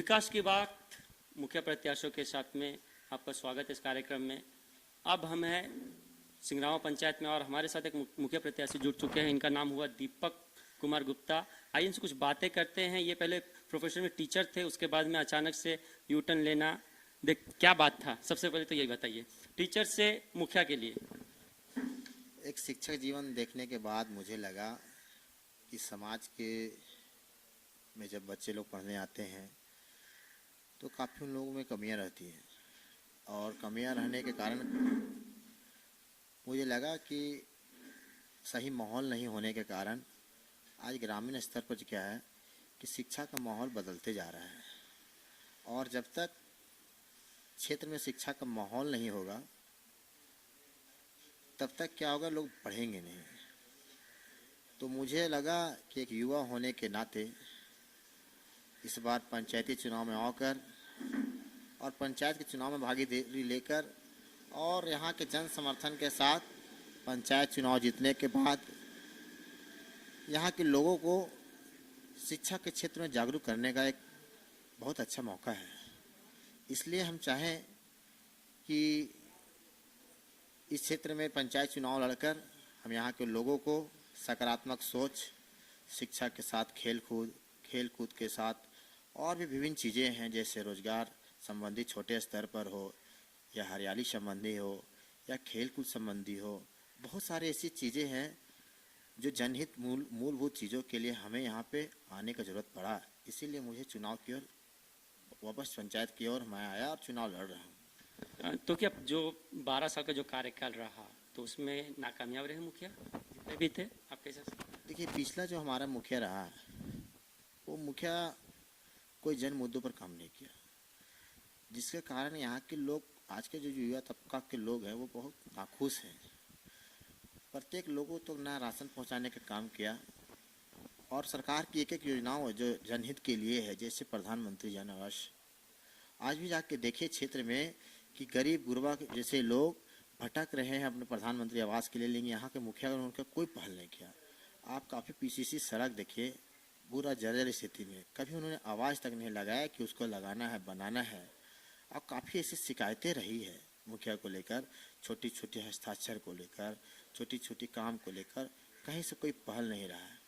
विकास की बात मुख्य प्रत्याशियों के साथ में आपका स्वागत है इस कार्यक्रम में। अब हम हैं सिंगरावा पंचायत में और हमारे साथ एक मुख्य प्रत्याशी जुड़ चुके हैं। इनका नाम हुआ दीपक कुमार गुप्ता। आइए इनसे कुछ बातें करते हैं। ये पहले प्रोफेशन में टीचर थे, उसके बाद में अचानक से यू टर्न लेना, देख क्या बात था? सबसे पहले तो यही बताइए, टीचर से मुखिया के लिए। एक शिक्षक जीवन देखने के बाद मुझे लगा कि समाज के में जब बच्चे लोग पढ़ने आते हैं तो काफ़ी उन लोगों में कमियां रहती हैं, और कमियां रहने के कारण मुझे लगा कि सही माहौल नहीं होने के कारण आज ग्रामीण स्तर पर क्या है कि शिक्षा का माहौल बदलते जा रहा है, और जब तक क्षेत्र में शिक्षा का माहौल नहीं होगा तब तक क्या होगा, लोग पढ़ेंगे नहीं। तो मुझे लगा कि एक युवा होने के नाते इस बार पंचायती चुनाव में आकर और पंचायत के चुनाव में भागीदारी लेकर और यहाँ के जन समर्थन के साथ पंचायत चुनाव जीतने के बाद यहाँ के लोगों को शिक्षा के क्षेत्र में जागरूक करने का एक बहुत अच्छा मौका है। इसलिए हम चाहें कि इस क्षेत्र में पंचायत चुनाव लड़कर हम यहाँ के लोगों को सकारात्मक सोच, शिक्षा के साथ खेल कूद के साथ और भी विभिन्न चीज़ें हैं, जैसे रोजगार संबंधी छोटे स्तर पर हो या हरियाली संबंधी हो या खेल कूद संबंधी हो, बहुत सारी ऐसी चीज़ें हैं जो जनहित मूलभूत चीज़ों के लिए हमें यहाँ पे आने का ज़रूरत पड़ा। इसीलिए मुझे चुनाव की ओर, वापस पंचायत की ओर मैं आया और चुनाव लड़ रहा हूँ। तो क्या जो 12 साल का जो कार्यकाल रहा तो उसमें नाकामयाब रहे मुखिया जितने भी थे आपके हिसाब से? देखिए, पिछला जो हमारा मुखिया रहा वो मुखिया कोई जन मुद्दों पर काम नहीं किया, जिसके कारण यहाँ के लोग, आज के जो युवा तबका के लोग हैं वो बहुत नाखुश हैं। प्रत्येक लोगों तक ना राशन पहुँचाने का काम किया, और सरकार की एक एक योजनाओं जो जनहित के लिए है, जैसे प्रधानमंत्री जन आवास, आज भी जाके देखिए क्षेत्र में कि गरीब गुरबा जैसे लोग भटक रहे हैं अपने प्रधानमंत्री आवास के लिए, लेकिन यहाँ के मुखिया ने उनका कोई पहल नहीं किया। आप काफ़ी पीसीसी सड़क देखिए, पूरा जर्जर स्थिति में, कभी उन्होंने आवाज़ तक नहीं लगाया कि उसको लगाना है, बनाना है। अब काफ़ी ऐसी शिकायतें रही है मुखिया को लेकर, छोटी छोटी हस्ताक्षर को लेकर, छोटी छोटी काम को लेकर, कहीं से कोई पहल नहीं रहा है।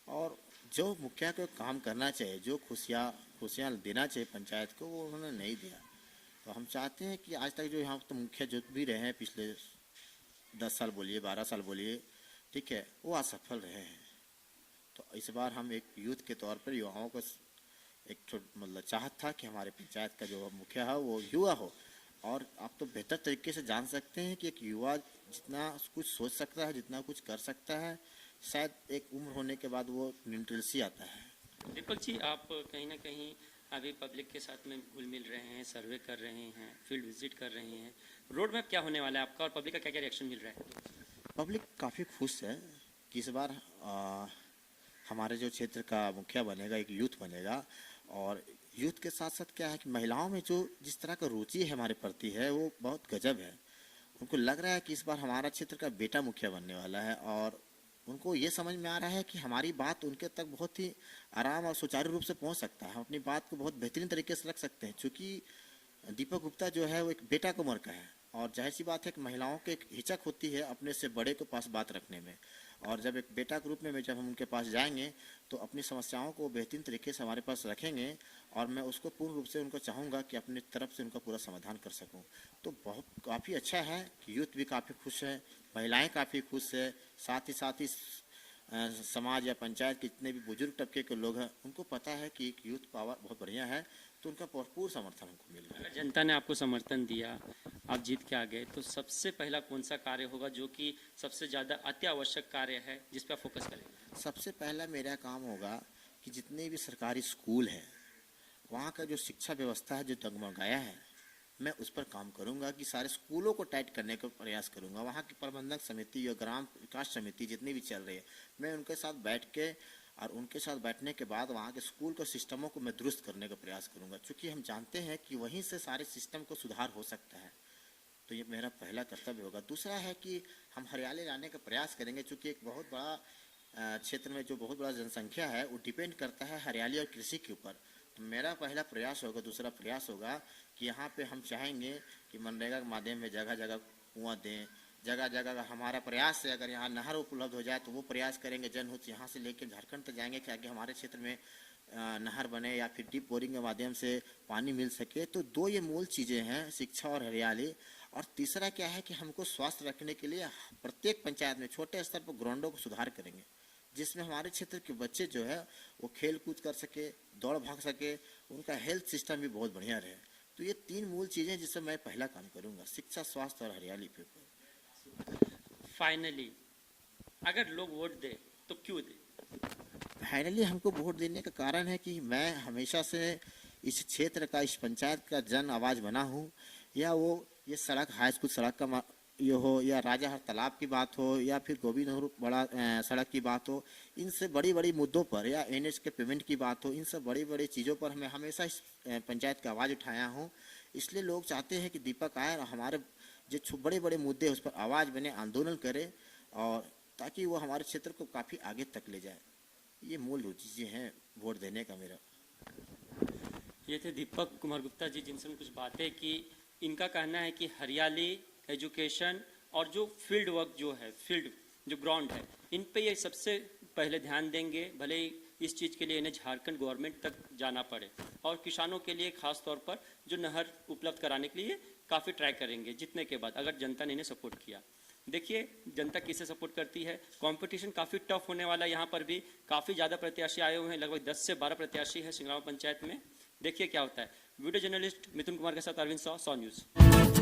और जो मुखिया को काम करना चाहिए, जो खुशियाँ देना चाहिए पंचायत को, वो उन्होंने नहीं दिया। तो हम चाहते हैं कि आज तक जो यहाँ तो मुखिया जो भी रहे हैं, पिछले 10 साल बोलिए, 12 साल बोलिए, ठीक है, वो असफल रहे हैं। तो इस बार हम एक यूथ के तौर पर युवाओं को एक मतलब चाहत था कि हमारे पंचायत का जो मुखिया है वो युवा हो। और आप तो बेहतर तरीके से जान सकते हैं कि एक युवा जितना कुछ सोच सकता है, जितना कुछ कर सकता है, शायद एक उम्र होने के बाद वो लिटरेसी आता है। दीपक जी, आप कहीं ना कहीं अभी पब्लिक के साथ में घुल मिल रहे हैं, सर्वे कर रहे हैं, फील्ड विजिट कर रहे हैं, रोड मैप क्या होने वाला है आपका और पब्लिक का क्या क्या रिएक्शन मिल रहा है? पब्लिक काफ़ी खुश है कि इस बार हमारे जो क्षेत्र का मुखिया बनेगा एक यूथ बनेगा, और यूथ के साथ साथ क्या है कि महिलाओं में जो जिस तरह का रुचि है हमारे प्रति है वो बहुत गजब है। उनको लग रहा है कि इस बार हमारा क्षेत्र का बेटा मुखिया बनने वाला है, और उनको ये समझ में आ रहा है कि हमारी बात उनके तक बहुत ही आराम और सुचारू रूप से पहुंच सकता है, हम अपनी बात को बहुत बेहतरीन तरीके से रख सकते हैं। चूँकि दीपक गुप्ता जो है वो एक बेटा को उम्र का है, और जाहिर सी बात है कि महिलाओं के एक हिचक होती है अपने से बड़े के पास बात रखने में, और जब एक बेटा के रूप में जब हम उनके पास जाएंगे तो अपनी समस्याओं को बेहतरीन तरीके से हमारे पास रखेंगे, और मैं उसको पूर्ण रूप से उनको चाहूँगा कि अपनी तरफ से उनका पूरा समाधान कर सकूँ। तो बहुत काफ़ी अच्छा है कि यूथ भी काफ़ी खुश है, महिलाएँ काफ़ी खुश है, साथ ही समाज या पंचायत के जितने भी बुजुर्ग तबके के लोग हैं उनको पता है कि एक यूथ पावर बहुत बढ़िया है, तो उनका भरपूर समर्थन हमको मिल रहा है। जनता ने आपको समर्थन दिया, आप जीत के आ गए, तो सबसे पहला कौन सा कार्य होगा जो कि सबसे ज़्यादा अति आवश्यक कार्य है जिस पर आप फोकस करेंगे? सबसे पहला मेरा काम होगा कि जितने भी सरकारी स्कूल हैं वहाँ का जो शिक्षा व्यवस्था है जो डगमगाया है, मैं उस पर काम करूंगा कि सारे स्कूलों को टाइट करने का प्रयास करूंगा। वहाँ की प्रबंधक समिति या ग्राम विकास समिति जितनी भी चल रही है, मैं उनके साथ बैठ के और उनके साथ बैठने के बाद वहाँ के स्कूल के सिस्टमों को मैं दुरुस्त करने का प्रयास करूंगा, क्योंकि हम जानते हैं कि वहीं से सारे सिस्टम को सुधार हो सकता है। तो ये मेरा पहला कर्तव्य होगा। दूसरा है कि हम हरियाली लाने का प्रयास करेंगे, चूँकि एक बहुत बड़ा क्षेत्र में जो बहुत बड़ा जनसंख्या है वो डिपेंड करता है हरियाली और कृषि के ऊपर। तो मेरा पहला प्रयास होगा, दूसरा प्रयास होगा कि यहाँ पे हम चाहेंगे कि मनरेगा के माध्यम में जगह जगह कुआं दें, जगह जगह हमारा प्रयास है अगर यहाँ नहर उपलब्ध हो जाए तो वो प्रयास करेंगे। जनहित यहाँ से लेकर झारखंड तक जाएंगे कि आगे हमारे क्षेत्र में नहर बने या फिर डीप बोरिंग के माध्यम से पानी मिल सके। तो दो ये मूल चीज़ें हैं, शिक्षा और हरियाली। और तीसरा क्या है कि हमको स्वास्थ्य रखने के लिए प्रत्येक पंचायत में छोटे स्तर पर ग्राउंडों को सुधार करेंगे, जिसमें हमारे क्षेत्र के बच्चे जो है वो खेल कूद कर सके, दौड़ भाग सके, उनका हेल्थ सिस्टम भी बहुत बढ़िया रहे। तो ये तीन मूल चीज़ें जिससे मैं पहला काम करूँगा, शिक्षा, स्वास्थ्य और हरियाली पे। फाइनली अगर लोग वोट दे तो क्यों दे? फाइनली हमको वोट देने का कारण है कि मैं हमेशा से इस क्षेत्र का, इस पंचायत का जन आवाज़ बना हूँ। या वो ये सड़क, हाई स्कूल सड़क का ये हो, या राजा हर तालाब की बात हो, या फिर गोविंद नहर बड़ा सड़क की बात हो, इनसे बड़ी बड़ी मुद्दों पर, या एनएच के पेमेंट की बात हो, इन सब बड़ी बड़ी चीज़ों पर मैं हमेशा इस पंचायत की आवाज़ उठाया हूँ। इसलिए लोग चाहते हैं कि दीपक आए और हमारे जो बड़े बड़े मुद्दे हैं उस पर आवाज़ बने, आंदोलन करे, और ताकि वो हमारे क्षेत्र को काफ़ी आगे तक ले जाए। ये मूल चीज़ें हैं वोट देने का मेरा। ये थे दीपक कुमार गुप्ता जी, जिनसे कुछ बातें की। इनका कहना है कि हरियाली, एजुकेशन और जो फील्ड वर्क जो है, फील्ड जो ग्राउंड है, इन पे ये सबसे पहले ध्यान देंगे, भले ही इस चीज़ के लिए इन्हें झारखंड गवर्नमेंट तक जाना पड़े। और किसानों के लिए खास तौर पर जो नहर उपलब्ध कराने के लिए काफ़ी ट्राई करेंगे, जीतने के बाद अगर जनता ने इन्हें सपोर्ट किया। देखिए जनता किसे सपोर्ट करती है। कंपटीशन काफ़ी टफ होने वाला है। यहाँ पर भी काफ़ी ज़्यादा प्रत्याशी आए हुए हैं, लगभग 10 से 12 प्रत्याशी है सिंगराव पंचायत में। देखिए क्या होता है। वीडियो जर्नलिस्ट मिथुन कुमार के साथ अरविंद सौ न्यूज़।